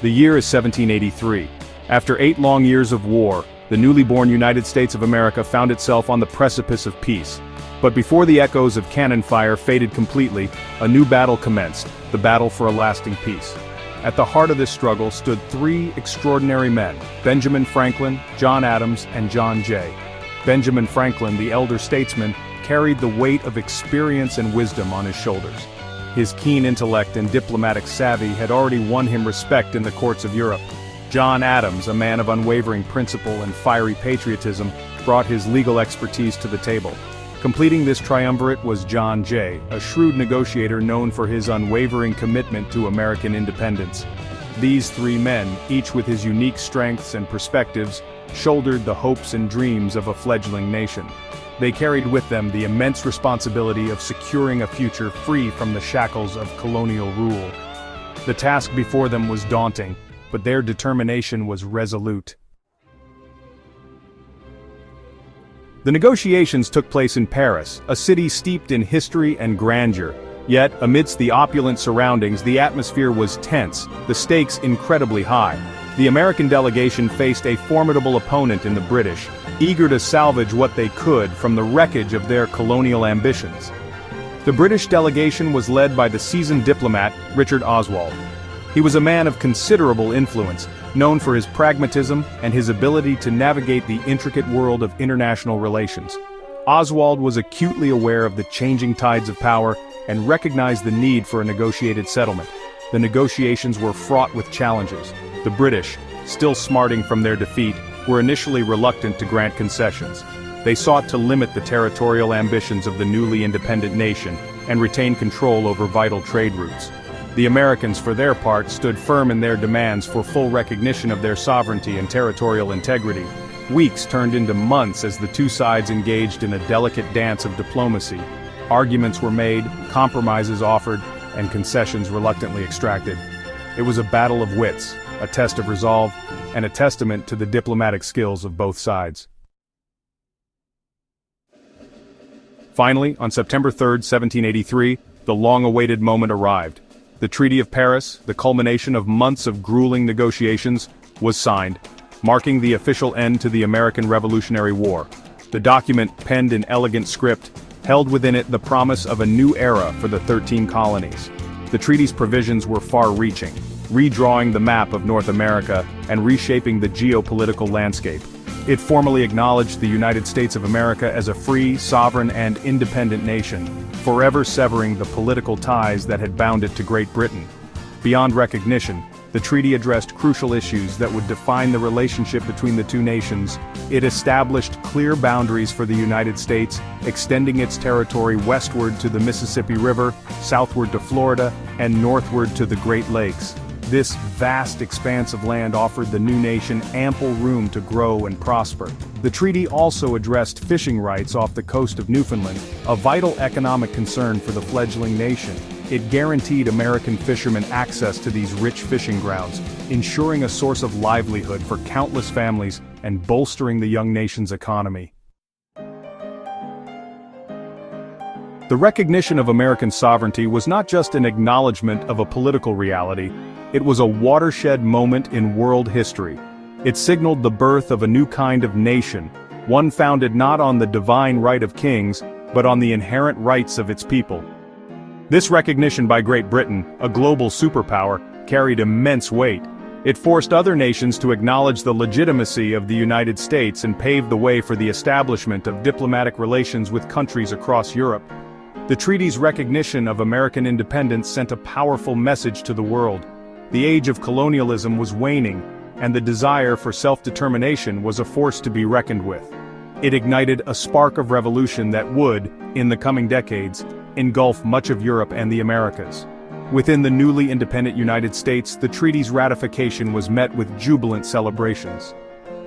The year is 1783. After 8 long years of war, the newly born United States of America found itself on the precipice of peace. But before the echoes of cannon fire faded completely, a new battle commenced, the battle for a lasting peace. At the heart of this struggle stood 3 extraordinary men: Benjamin Franklin, John Adams, and John Jay. Benjamin Franklin, the elder statesman, carried the weight of experience and wisdom on his shoulders. His keen intellect and diplomatic savvy had already won him respect in the courts of Europe. John Adams, a man of unwavering principle and fiery patriotism, brought his legal expertise to the table. Completing this triumvirate was John Jay, a shrewd negotiator known for his unwavering commitment to American independence. These 3 men, each with his unique strengths and perspectives, shouldered the hopes and dreams of a fledgling nation. They carried with them the immense responsibility of securing a future free from the shackles of colonial rule. The task before them was daunting, but their determination was resolute. The negotiations took place in Paris, a city steeped in history and grandeur. Yet, amidst the opulent surroundings, the atmosphere was tense, the stakes incredibly high. The American delegation faced a formidable opponent in the British, eager to salvage what they could from the wreckage of their colonial ambitions. The British delegation was led by the seasoned diplomat, Richard Oswald. He was a man of considerable influence, known for his pragmatism and his ability to navigate the intricate world of international relations. Oswald was acutely aware of the changing tides of power and recognized the need for a negotiated settlement. The negotiations were fraught with challenges. The British, still smarting from their defeat, were initially reluctant to grant concessions. They sought to limit the territorial ambitions of the newly independent nation and retain control over vital trade routes. The Americans, for their part, stood firm in their demands for full recognition of their sovereignty and territorial integrity. Weeks turned into months as the 2 sides engaged in a delicate dance of diplomacy. Arguments were made, compromises offered, and concessions reluctantly extracted. It was a battle of wits, a test of resolve, and a testament to the diplomatic skills of both sides. Finally, on September 3, 1783, the long-awaited moment arrived. The Treaty of Paris, the culmination of months of grueling negotiations, was signed, marking the official end to the American Revolutionary War. The document, penned in elegant script, held within it the promise of a new era for the 13 colonies. The treaty's provisions were far-reaching, redrawing the map of North America and reshaping the geopolitical landscape. It formally acknowledged the United States of America as a free, sovereign, and independent nation, forever severing the political ties that had bound it to Great Britain. Beyond recognition, the treaty addressed crucial issues that would define the relationship between the 2 nations. It established clear boundaries for the United States, extending its territory westward to the Mississippi River, southward to Florida, and northward to the Great Lakes. This vast expanse of land offered the new nation ample room to grow and prosper. The treaty also addressed fishing rights off the coast of Newfoundland, a vital economic concern for the fledgling nation. It guaranteed American fishermen access to these rich fishing grounds, ensuring a source of livelihood for countless families and bolstering the young nation's economy. The recognition of American sovereignty was not just an acknowledgement of a political reality, it was a watershed moment in world history. It signaled the birth of a new kind of nation, one founded not on the divine right of kings, but on the inherent rights of its people. This recognition by Great Britain, a global superpower, carried immense weight. It forced other nations to acknowledge the legitimacy of the United States and paved the way for the establishment of diplomatic relations with countries across Europe. The treaty's recognition of American independence sent a powerful message to the world. The age of colonialism was waning, and the desire for self-determination was a force to be reckoned with. It ignited a spark of revolution that would, in the coming decades, engulf much of Europe and the Americas. Within the newly independent United States, the treaty's ratification was met with jubilant celebrations.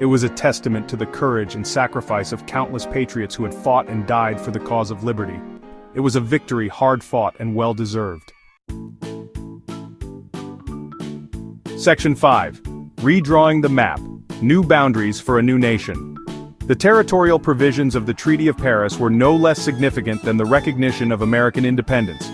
It was a testament to the courage and sacrifice of countless patriots who had fought and died for the cause of liberty. It was a victory hard-fought and well-deserved. Section 5. Redrawing the map. New boundaries for a new nation. The territorial provisions of the Treaty of Paris were no less significant than the recognition of American independence.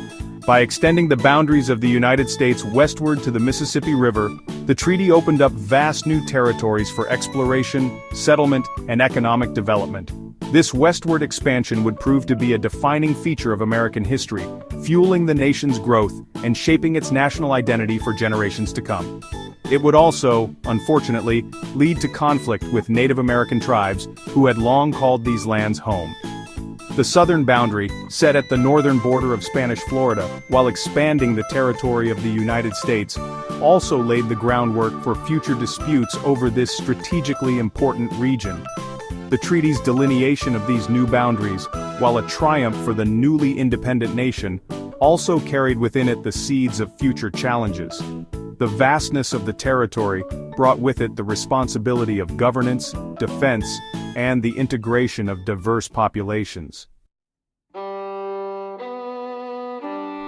By extending the boundaries of the United States westward to the Mississippi River, The treaty opened up vast new territories for exploration, settlement, and economic development. This westward expansion would prove to be a defining feature of American history, fueling the nation's growth and shaping its national identity for generations to come. It would also, unfortunately, lead to conflict with Native American tribes who had long called these lands home. The southern boundary, set at the northern border of Spanish Florida, while expanding the territory of the United States, also laid the groundwork for future disputes over this strategically important region. The treaty's delineation of these new boundaries, while a triumph for the newly independent nation, also carried within it the seeds of future challenges. The vastness of the territory brought with it the responsibility of governance, defense, and the integration of diverse populations.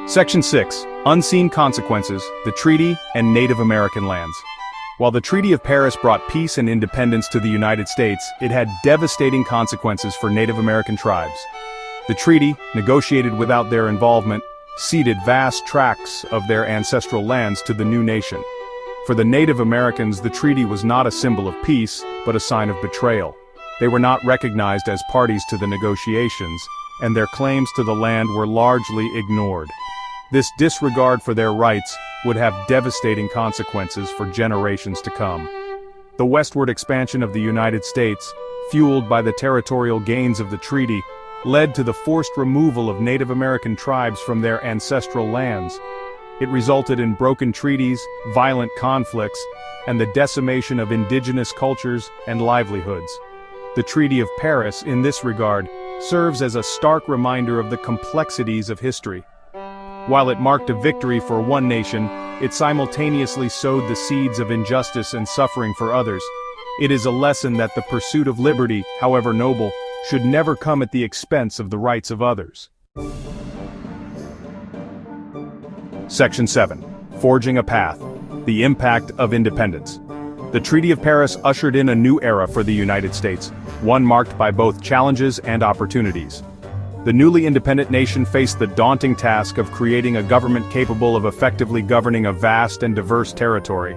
Section 6. Unseen Consequences, the Treaty and Native American Lands. While the Treaty of Paris brought peace and independence to the United States, it had devastating consequences for Native American tribes. The treaty, negotiated without their involvement, ceded vast tracts of their ancestral lands to the new nation. For the Native Americans, the treaty was not a symbol of peace, but a sign of betrayal. They were not recognized as parties to the negotiations, and their claims to the land were largely ignored. This disregard for their rights would have devastating consequences for generations to come. The westward expansion of the United States, fueled by the territorial gains of the treaty, led to the forced removal of Native American tribes from their ancestral lands. It resulted in broken treaties, violent conflicts, and the decimation of indigenous cultures and livelihoods. The Treaty of Paris, in this regard, serves as a stark reminder of the complexities of history. While it marked a victory for one nation, it simultaneously sowed the seeds of injustice and suffering for others. It is a lesson that the pursuit of liberty, however noble, should never come at the expense of the rights of others. Section 7. Forging a Path. The Impact of Independence. The Treaty of Paris ushered in a new era for the United States, one marked by both challenges and opportunities. The newly independent nation faced the daunting task of creating a government capable of effectively governing a vast and diverse territory.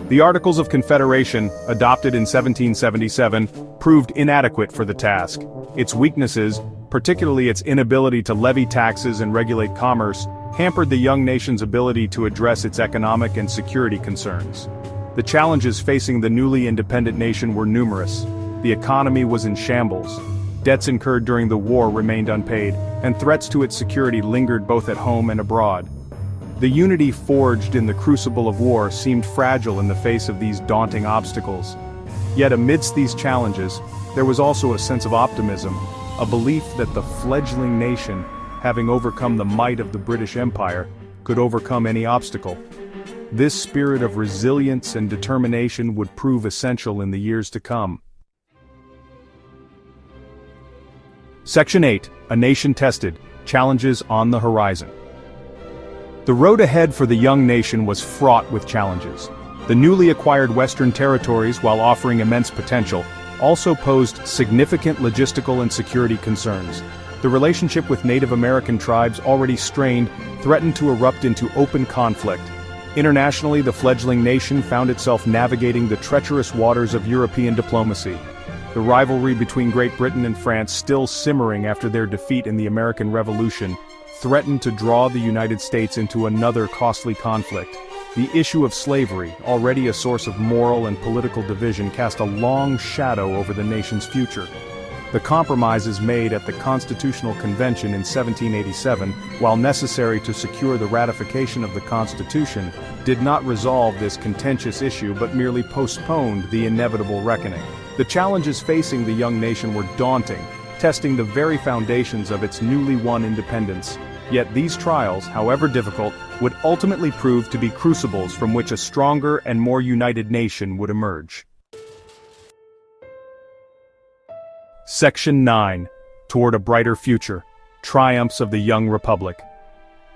The Articles of Confederation, adopted in 1777, proved inadequate for the task. Its weaknesses, particularly its inability to levy taxes and regulate commerce, hampered the young nation's ability to address its economic and security concerns. The challenges facing the newly independent nation were numerous. The economy was in shambles. Debts incurred during the war remained unpaid, and threats to its security lingered both at home and abroad. The unity forged in the crucible of war seemed fragile in the face of these daunting obstacles. Yet amidst these challenges, there was also a sense of optimism, a belief that the fledgling nation, having overcome the might of the British Empire, could overcome any obstacle. This spirit of resilience and determination would prove essential in the years to come. Section 8. A Nation Tested, Challenges on the Horizon. The road ahead for the young nation was fraught with challenges. The newly acquired Western territories, while offering immense potential, also posed significant logistical and security concerns. The relationship with Native American tribes, already strained, threatened to erupt into open conflict. Internationally, the fledgling nation found itself navigating the treacherous waters of European diplomacy. The rivalry between Great Britain and France, still simmering after their defeat in the American Revolution, threatened to draw the United States into another costly conflict. The issue of slavery, already a source of moral and political division, cast a long shadow over the nation's future. The compromises made at the Constitutional Convention in 1787, while necessary to secure the ratification of the Constitution, did not resolve this contentious issue but merely postponed the inevitable reckoning. The challenges facing the young nation were daunting, testing the very foundations of its newly won independence. Yet these trials, however difficult, would ultimately prove to be crucibles from which a stronger and more united nation would emerge. Section 9. Toward a Brighter Future. Triumphs of the Young Republic.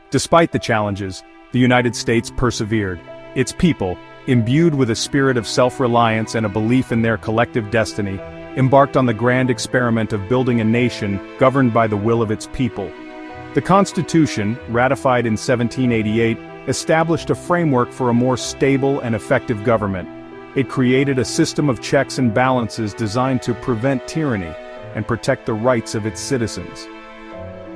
Despite the challenges, the United States persevered. Its people, imbued with a spirit of self-reliance and a belief in their collective destiny, embarked on the grand experiment of building a nation governed by the will of its people. The Constitution, ratified in 1788, established a framework for a more stable and effective government. It created a system of checks and balances designed to prevent tyranny and protect the rights of its citizens.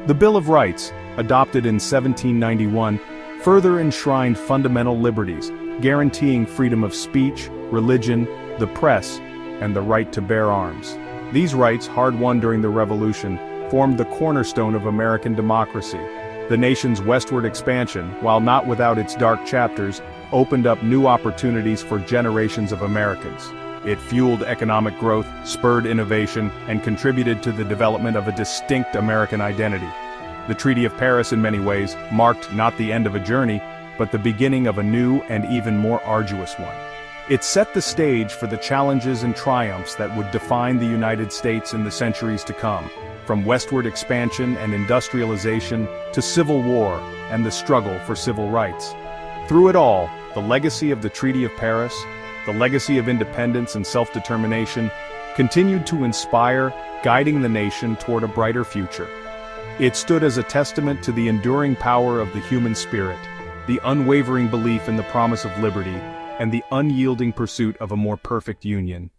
The Bill of Rights, adopted in 1791, further enshrined fundamental liberties, guaranteeing freedom of speech, religion, the press, and the right to bear arms. These rights, hard-won during the Revolution, formed the cornerstone of American democracy. The nation's westward expansion, while not without its dark chapters, opened up new opportunities for generations of Americans. It fueled economic growth, spurred innovation, and contributed to the development of a distinct American identity. The Treaty of Paris, in many ways, marked not the end of a journey, but the beginning of a new and even more arduous one. It set the stage for the challenges and triumphs that would define the United States in the centuries to come, from westward expansion and industrialization to civil war and the struggle for civil rights. Through it all, the legacy of the Treaty of Paris, the legacy of independence and self-determination, continued to inspire, guiding the nation toward a brighter future. It stood as a testament to the enduring power of the human spirit, the unwavering belief in the promise of liberty, and the unyielding pursuit of a more perfect union.